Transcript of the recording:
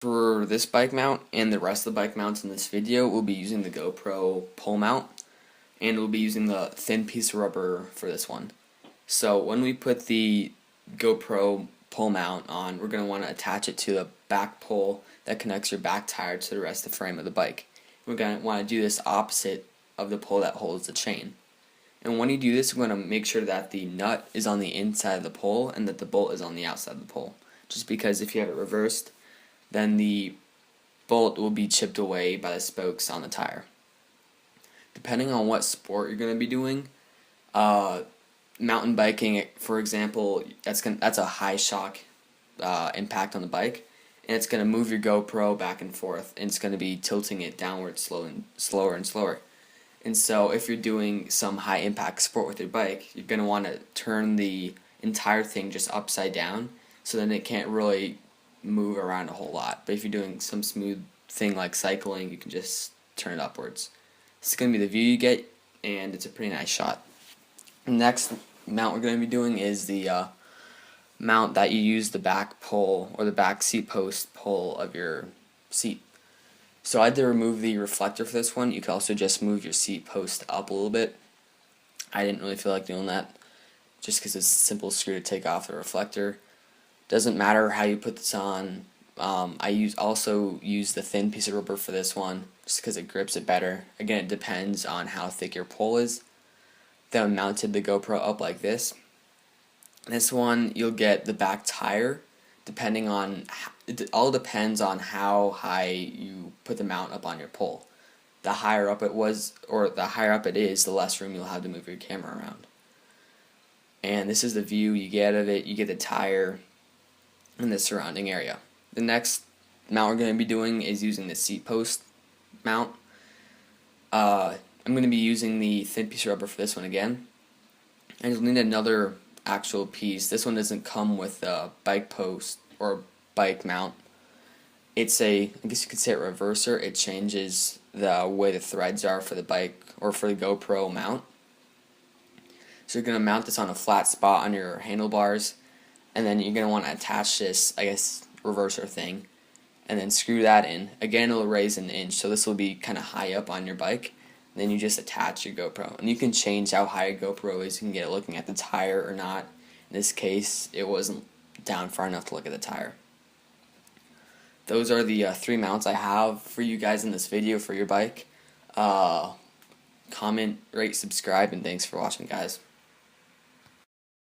For this bike mount and the rest of the bike mounts in this video, we'll be using the GoPro Pole Mount, and we'll be using the thin piece of rubber for this one. So when we put the GoPro Pole Mount on, we're going to want to attach it to the back pole that connects your back tire to the rest of the frame of the bike. We're going to want to do this opposite of the pole that holds the chain. And when you do this, we're going to make sure that the nut is on the inside of the pole and that the bolt is on the outside of the pole. Just because if you have it reversed, then the bolt will be chipped away by the spokes on the tire. Depending on what sport you're going to be doing, mountain biking, for example, that's a high shock impact on the bike, and it's going to move your GoPro back and forth, and it's going to be tilting it downward slower and slower. And so if you're doing some high impact sport with your bike, you're going to want to turn the entire thing just upside down, so then it can't really move around a whole lot. But if you're doing some smooth thing like cycling, you can just turn it upwards. This is going to be the view you get, and it's a pretty nice shot. Next mount we're going to be doing is the mount that you use the back pole or the back seat post pole of your seat. So I had to remove the reflector for this one. You can also just move your seat post up a little bit. I didn't really feel like doing that just because it's a simple screw to take off the reflector. Doesn't matter how you put this on. I also use the thin piece of rubber for this one just because it grips it better. Again, it depends on how thick your pole is. Then I mounted the GoPro up like this. This one you'll get the back tire depending on, it all depends on how high you put the mount up on your pole. The higher up it was, or the higher up it is, the less room you'll have to move your camera around. And this is the view you get of it. You get the tire and the surrounding area. The next mount we're going to be doing is using the seat post mount. I'm going to be using the thin piece of rubber for this one again. And you'll need another actual piece. This one doesn't come with a bike post or bike mount. It's I guess you could say a reverser. It changes the way the threads are for the bike or for the GoPro mount. So you're going to mount this on a flat spot on your handlebars, and then you're going to want to attach this, I guess, reverser thing, and then screw that in. Again, it'll raise an inch, so this will be kind of high up on your bike. Then you just attach your GoPro, and you can change how high your GoPro is. You can get it looking at the tire or not. In this case, it wasn't down far enough to look at the tire. Those are the 3 mounts I have for you guys in this video for your bike. Comment, rate, subscribe, and thanks for watching, guys.